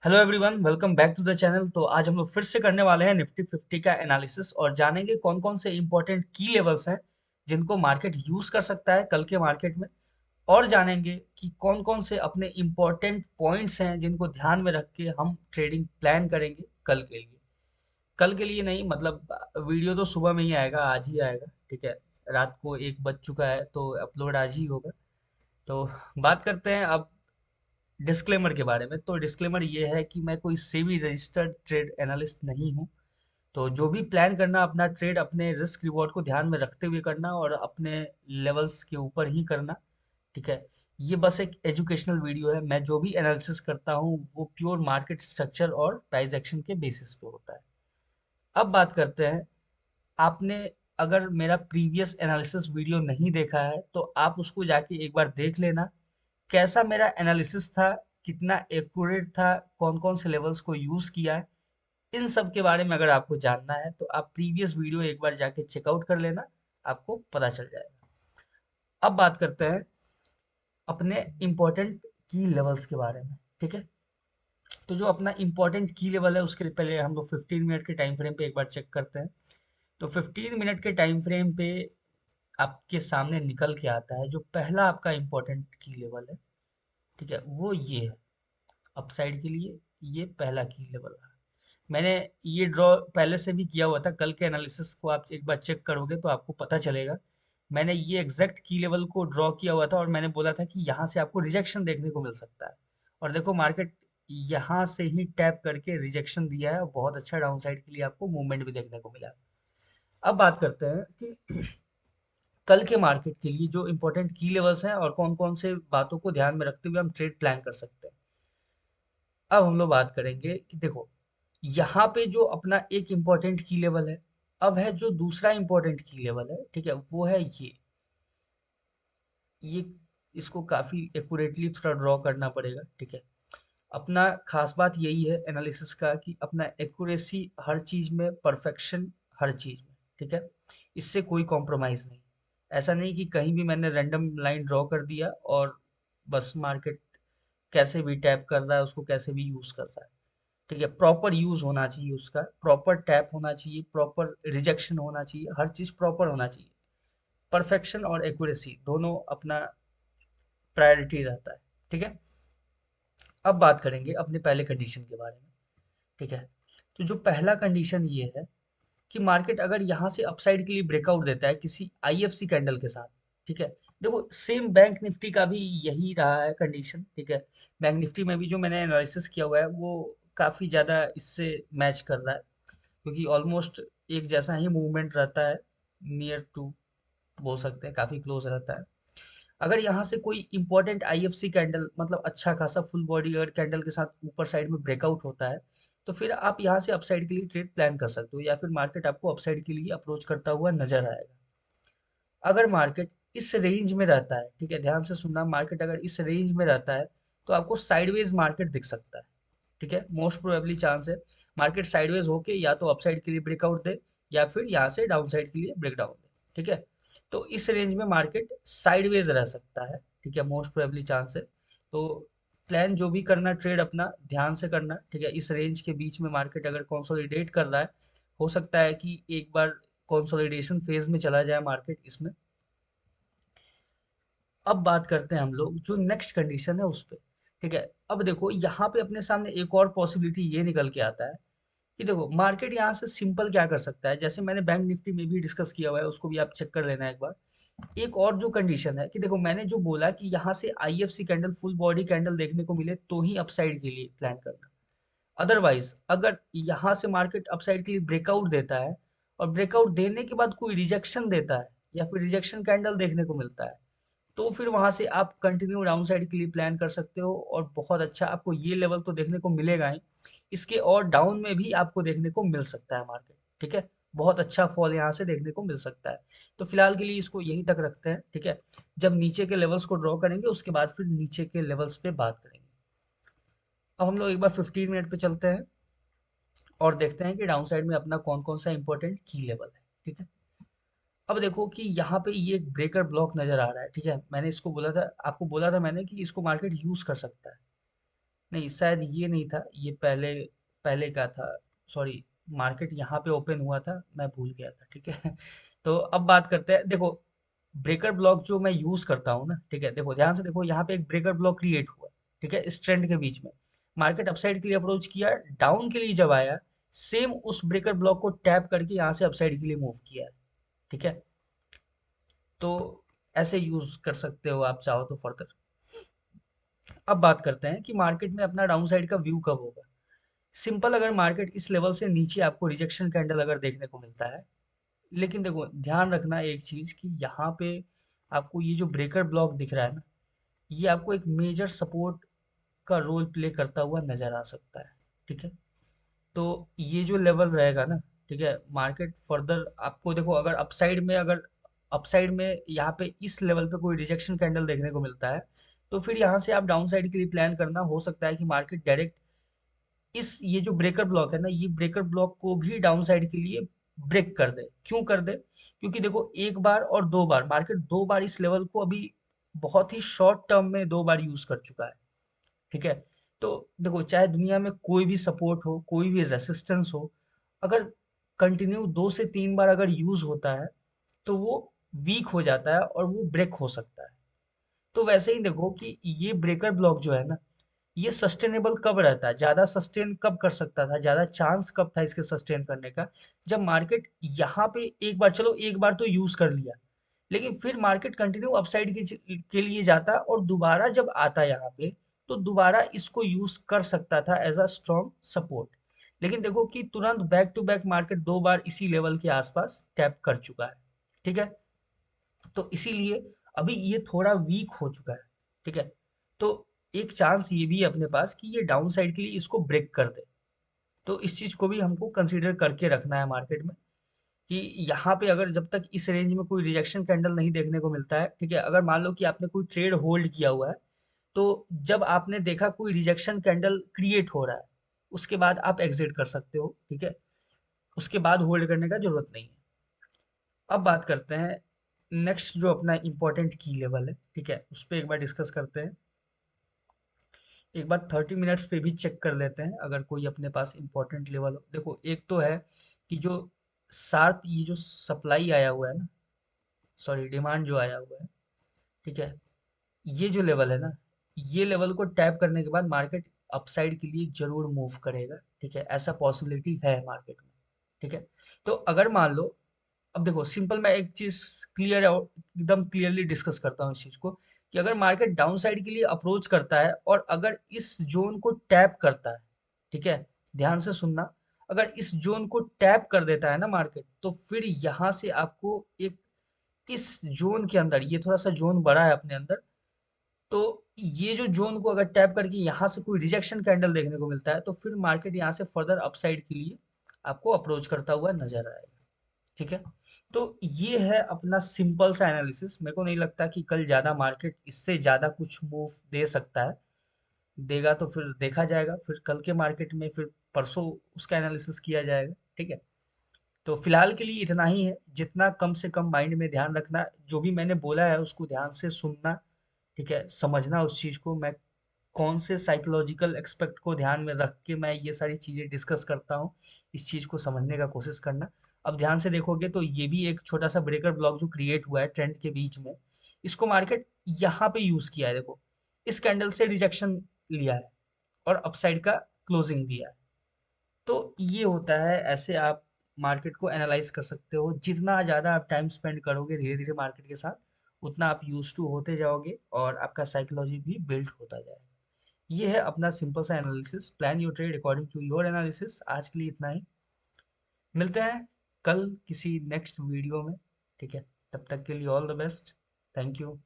Hello everyone, welcome back to the channel. तो आज हम लोग फिर से करने वाले हैं निफ्टी 50 का एनालिसिस और जानेंगे कौन कौन से इंपॉर्टेंट की लेवल्स हैं जिनको मार्केट यूज कर सकता है कल के मार्केट में। और जानेंगे कि कौन कौन से अपने इंपॉर्टेंट पॉइंट्स हैं जिनको ध्यान में रख के हम ट्रेडिंग प्लान करेंगे कल के लिए। कल के लिए नहीं, मतलब वीडियो तो सुबह में ही आएगा, आज ही आएगा। ठीक है, रात को 1 बज चुका है तो अपलोड आज ही होगा। तो बात करते हैं अब डिस्क्लेमर के बारे में। तो डिस्क्लेमर ये है कि मैं कोई सेबी रजिस्टर्ड ट्रेड एनालिस्ट नहीं हूँ। तो जो भी प्लान करना, अपना ट्रेड अपने रिस्क रिवॉर्ड को ध्यान में रखते हुए करना और अपने लेवल्स के ऊपर ही करना। ठीक है, ये बस एक एजुकेशनल वीडियो है। मैं जो भी एनालिसिस करता हूँ वो प्योर मार्केट स्ट्रक्चर और प्राइस एक्शन के बेसिस पे होता है। अब बात करते हैं, आपने अगर मेरा प्रीवियस एनालिसिस वीडियो नहीं देखा है तो आप उसको जाके एक बार देख लेना। कैसा मेरा एनालिसिस था, कितना एक्यूरेट था, कौन कौन से लेवल्स को यूज किया है, इन सब के बारे में अगर आपको जानना है तो आप प्रीवियस वीडियो एक बार जाके चेकआउट कर लेना, आपको पता चल जाएगा। अब बात करते हैं अपने इम्पोर्टेंट की लेवल्स के बारे में। ठीक है, तो जो अपना इम्पोर्टेंट की लेवल है उसके लिए पहले हम लोग 15 मिनट के टाइम फ्रेम पे एक बार चेक करते हैं। तो 15 मिनट के टाइम फ्रेम पे आपके सामने निकल के आता है जो पहला आपका इम्पोर्टेंट की लेवल है। ठीक है, वो ये है अपसाइड के लिए। ये पहला की लेवल है। मैंने ये ड्रॉ पहले से भी किया हुआ था। कल के एनालिसिस को आप एक बार चेक करोगे तो आपको पता चलेगा। मैंने ये एग्जैक्ट की लेवल को ड्रॉ किया हुआ था और मैंने बोला था कि यहाँ से आपको रिजेक्शन देखने को मिल सकता है। और देखो, मार्केट यहाँ से ही टैप करके रिजेक्शन दिया है और बहुत अच्छा डाउन साइड के लिए आपको मूवमेंट भी देखने को मिला। अब बात करते हैं कि कल के मार्केट के लिए जो इंपॉर्टेंट की लेवल्स हैं और कौन कौन से बातों को ध्यान में रखते हुए हम ट्रेड प्लान कर सकते हैं। अब हम लोग बात करेंगे कि देखो, यहाँ पे जो अपना एक इम्पोर्टेंट की लेवल है, अब है जो दूसरा इम्पोर्टेंट की लेवल है। ठीक है, वो है ये इसको काफी एक्यूरेटली थोड़ा ड्रॉ करना पड़ेगा। ठीक है, अपना खास बात यही है एनालिसिस का कि अपना एक्यूरेसी हर चीज में, परफेक्शन हर चीज में। ठीक है, इससे कोई कॉम्प्रोमाइज नहीं। ऐसा नहीं कि कहीं भी मैंने रैंडम लाइन ड्रॉ कर दिया और बस मार्केट कैसे भी टैप कर रहा है उसको कैसे भी यूज कर रहा है। ठीक है, प्रॉपर यूज होना चाहिए उसका, प्रॉपर टैप होना चाहिए, प्रॉपर रिजेक्शन होना चाहिए, हर चीज प्रॉपर होना चाहिए। परफेक्शन और एक्यूरेसी दोनों अपना प्रायोरिटी रहता है। ठीक है, अब बात करेंगे अपने पहले कंडीशन के बारे में। ठीक है, तो जो पहला कंडीशन ये है कि मार्केट अगर यहाँ से अपसाइड के लिए ब्रेकआउट देता है किसी आईएफसी कैंडल के साथ। ठीक है, देखो सेम बैंक निफ्टी का भी यही रहा है कंडीशन। ठीक है, बैंक निफ्टी में भी जो मैंने एनालिसिस किया हुआ है वो काफी ज्यादा इससे मैच कर रहा है, क्योंकि ऑलमोस्ट एक जैसा ही मूवमेंट रहता है, नियर टू बोल सकते हैं, काफी क्लोज रहता है। अगर यहाँ से कोई इंपॉर्टेंट आईएफसी कैंडल, मतलब अच्छा खासा फुल बॉडी अगर कैंडल के साथ ऊपर साइड में ब्रेकआउट होता है तो फिर आप यहाँ से अपसाइड के लिए ट्रेड प्लान कर सकते हो, या फिर मार्केट आपको अपसाइड के लिए अप्रोच करता हुआ नजर आएगा। अगर मार्केट इस रेंज में रहता है, ठीक है ध्यान से सुनना, मार्केट अगर इस रेंज में रहता है तो आपको साइडवेज मार्केट दिख सकता है। ठीक है, मोस्ट प्रोबेबली चांस है मार्केट साइडवेज होके या तो अपसाइड के लिए ब्रेकआउट दे या फिर यहाँ से डाउन साइड के लिए ब्रेकडाउन दे। ठीक है, तो इस रेंज में मार्केट साइडवेज रह सकता है। ठीक है, मोस्ट प्रोबेबली चांस है। तो प्लान जो भी करना ट्रेड अपना ध्यान से करना। ठीक है, इस रेंज के बीच में मार्केट अगर कंसोलिडेट कर रहा है, हो सकता है कि एक बार कंसोलिडेशन फेज में चला जाए मार्केट इसमें। अब बात करते हैं हम लोग जो नेक्स्ट कंडीशन है उस पे। ठीक है, अब देखो यहाँ पे अपने सामने एक और पॉसिबिलिटी ये निकल के आता है कि देखो मार्केट यहाँ से सिंपल क्या कर सकता है, जैसे मैंने बैंक निफ्टी में भी डिस्कस किया हुआ है, उसको भी आप चेक कर लेना एक बार। एक और जो कंडीशन है कि देखो, मैंने जो बोला कि यहाँ से IFC candle, full body candle देखने को मिले तो ही अपसाइड के लिए प्लान करना। अदरवाइज अगर यहाँ से मार्केट अपसाइड के लिए ब्रेकआउट देता है और ब्रेकआउट देने के बाद कोई रिजेक्शन देता है या फिर रिजेक्शन कैंडल देखने को मिलता है, तो फिर वहां से आप कंटिन्यू डाउन साइड के लिए प्लान कर सकते हो और बहुत अच्छा आपको ये लेवल तो देखने को मिलेगा ही, इसके और डाउन में भी आपको देखने को मिल सकता है मार्केट। ठीक है, बहुत अच्छा फॉल यहाँ से देखने को मिल सकता है। तो फिलहाल के लिए इसको यहीं तक रखते हैं। ठीक है, जब नीचे के लेवल्स को ड्रॉ करेंगे उसके बाद फिर नीचे के लेवल्स पे बात करेंगे। अब हम लोग एक बार 15 मिनट पे चलते हैं और देखते हैं कि डाउन साइड में अपना कौन कौन सा इंपॉर्टेंट की लेवल है। ठीक है, अब देखो कि यहाँ पे ये एक ब्रेकर ब्लॉक नजर आ रहा है। ठीक है, मैंने इसको बोला था, आपको बोला था मैंने कि इसको मार्केट यूज कर सकता है। नहीं, शायद ये नहीं था, ये पहले पहले का था। सॉरी, मार्केट यहाँ पे ओपन हुआ था, मैं भूल गया था, ठीक है। तो अब बात करते हैं, देखो ब्रेकर ब्लॉक जो मैं यूज करता हूँ ना, ठीक है, देखो ध्यान से देखो, यहाँ पे एक ब्रेकर ब्लॉक क्रिएट हुआ, ठीक है, इस ट्रेंड के बीच में मार्केट अपसाइड के लिए अप्रोच किया, डाउन के लिए जब आया, सेम उस ब्रेकर ब्लॉक को टैप करके यहाँ से अपसाइड के लिए मूव किया है, ठीक है। तो ऐसे यूज कर सकते हो आप चाहो तो फर्दर। अब बात करते हैं कि मार्केट में अपना डाउन साइड का व्यू कब होगा। सिंपल, अगर मार्केट इस लेवल से नीचे आपको रिजेक्शन कैंडल अगर देखने को मिलता है, लेकिन देखो ध्यान रखना एक चीज कि यहाँ पे आपको ये जो ब्रेकर ब्लॉक दिख रहा है ना, ये आपको एक मेजर सपोर्ट का रोल प्ले करता हुआ नजर आ सकता है, ठीक है। तो ये जो लेवल रहेगा ना, ठीक है, मार्केट फर्दर आपको देखो, अगर अपसाइड में यहाँ पे इस लेवल पे कोई रिजेक्शन कैंडल देखने को मिलता है, तो फिर यहाँ से आप डाउन साइड के लिए प्लान करना, हो सकता है कि मार्केट डायरेक्ट इस ये जो ब्रेकर ब्लॉक है ना, ये ब्रेकर ब्लॉक को भी डाउन साइड के लिए ब्रेक कर दे। क्यों कर दे? क्योंकि देखो एक बार और दो बार, मार्केट दो बार इस लेवल को अभी बहुत ही शॉर्ट टर्म में दो बार यूज कर चुका है, ठीक है। तो देखो चाहे दुनिया में कोई भी सपोर्ट हो, कोई भी रेसिस्टेंस हो, अगर कंटिन्यू दो से तीन बार अगर यूज होता है, तो वो वीक हो जाता है और वो ब्रेक हो सकता है। तो वैसे ही देखो कि ये ब्रेकर ब्लॉक जो है ना, ये सस्टेनेबल कब रहता है, ज्यादा सस्टेन कब कर सकता था, ज्यादा चांस कब था इसके सस्टेन करने का, जब मार्केट यहाँ पे एक बार, चलो एक बार तो यूज कर लिया, लेकिन फिर मार्केट कंटिन्यू अपसाइड के लिए जाता और दोबारा जब आता यहाँ पे, तो दोबारा इसको यूज कर सकता था एज अ स्ट्रॉन्ग सपोर्ट। लेकिन देखो कि तुरंत बैक टू बैक मार्केट दो बार इसी लेवल के आसपास टैप कर चुका है, ठीक है। तो इसीलिए अभी ये थोड़ा वीक हो चुका है, ठीक है। तो एक चांस ये भी है अपने पास कि ये डाउन साइड के लिए इसको ब्रेक कर दे। तो इस चीज को भी हमको कंसीडर करके रखना है मार्केट में, कि यहाँ पे अगर जब तक इस रेंज में कोई रिजेक्शन कैंडल नहीं देखने को मिलता है, ठीक है, अगर मान लो कि आपने कोई ट्रेड होल्ड किया हुआ है, तो जब आपने देखा कोई रिजेक्शन कैंडल क्रिएट हो रहा है, उसके बाद आप एग्जिट कर सकते हो, ठीक है। उसके बाद होल्ड करने का जरूरत नहीं है। अब बात करते हैं नेक्स्ट जो अपना इंपॉर्टेंट की लेवल है, ठीक है, उस पर एक बार डिस्कस करते हैं। एक बार 30 मिनट्स पे भी चेक कर लेते हैं, अगर कोई अपने पास इंपॉर्टेंट लेवल हो। देखो एक तो है कि जो शार्प ये जो सप्लाई आया हुआ है ना, सॉरी डिमांड जो आया हुआ है, ठीक है, ये जो लेवल है ना, ये लेवल को टैप करने के बाद मार्केट अपसाइड के लिए जरूर मूव करेगा, ठीक है, ऐसा पॉसिबिलिटी है मार्केट में, ठीक है। तो अगर मान लो, अब देखो सिंपल, मैं एक चीज क्लियर और एकदम क्लियरली डिस्कस करता हूँ इस चीज को, कि अगर मार्केट डाउन साइड के लिए अप्रोच करता है और अगर इस जोन को टैप करता है, ठीक है, ध्यान से सुनना, अगर इस जोन को टैप कर देता है ना मार्केट, तो फिर यहाँ से आपको एक इस जोन के अंदर, ये थोड़ा सा जोन बड़ा है अपने अंदर, तो ये जो जोन को अगर टैप करके यहाँ से कोई रिजेक्शन कैंडल देखने को मिलता है, तो फिर मार्केट यहाँ से फर्दर अपसाइड के लिए आपको अप्रोच करता हुआ नजर आएगा, ठीक है। तो ये है अपना सिंपल सा एनालिसिस। मेरे को नहीं लगता कि कल ज्यादा मार्केट इससे ज्यादा कुछ मूव दे सकता है। देगा तो फिर देखा जाएगा, फिर कल के मार्केट में फिर परसों उसका एनालिसिस किया जाएगा, ठीक है। तो फिलहाल के लिए इतना ही है, जितना कम से कम माइंड में ध्यान रखना, जो भी मैंने बोला है उसको ध्यान से सुनना, ठीक है, समझना उस चीज को, मैं कौन से साइकोलॉजिकल एक्सपेक्ट को ध्यान में रख के मैं ये सारी चीजें डिस्कस करता हूँ, इस चीज को समझने का कोशिश करना। अब ध्यान से देखोगे तो ये भी एक छोटा सा ब्रेकर ब्लॉक जो क्रिएट हुआ है ट्रेंड के बीच में, इसको मार्केट यहाँ पे यूज किया है, देखो इस कैंडल से रिजेक्शन लिया है और अपसाइड का क्लोजिंग दिया है। तो ये होता है, ऐसे आप मार्केट को एनालाइज कर सकते हो। जितना ज़्यादा आप टाइम स्पेंड करोगे धीरे धीरे मार्केट के साथ, उतना आप यूज टू होते जाओगे और आपका साइकोलॉजी भी बिल्ड होता जाएगा। ये है अपना सिंपल सा analysis, plan your trade according to your analysis. आज के लिए इतना ही, मिलते हैं कल किसी नेक्स्ट वीडियो में, ठीक है। तब तक के लिए all the best, thank you.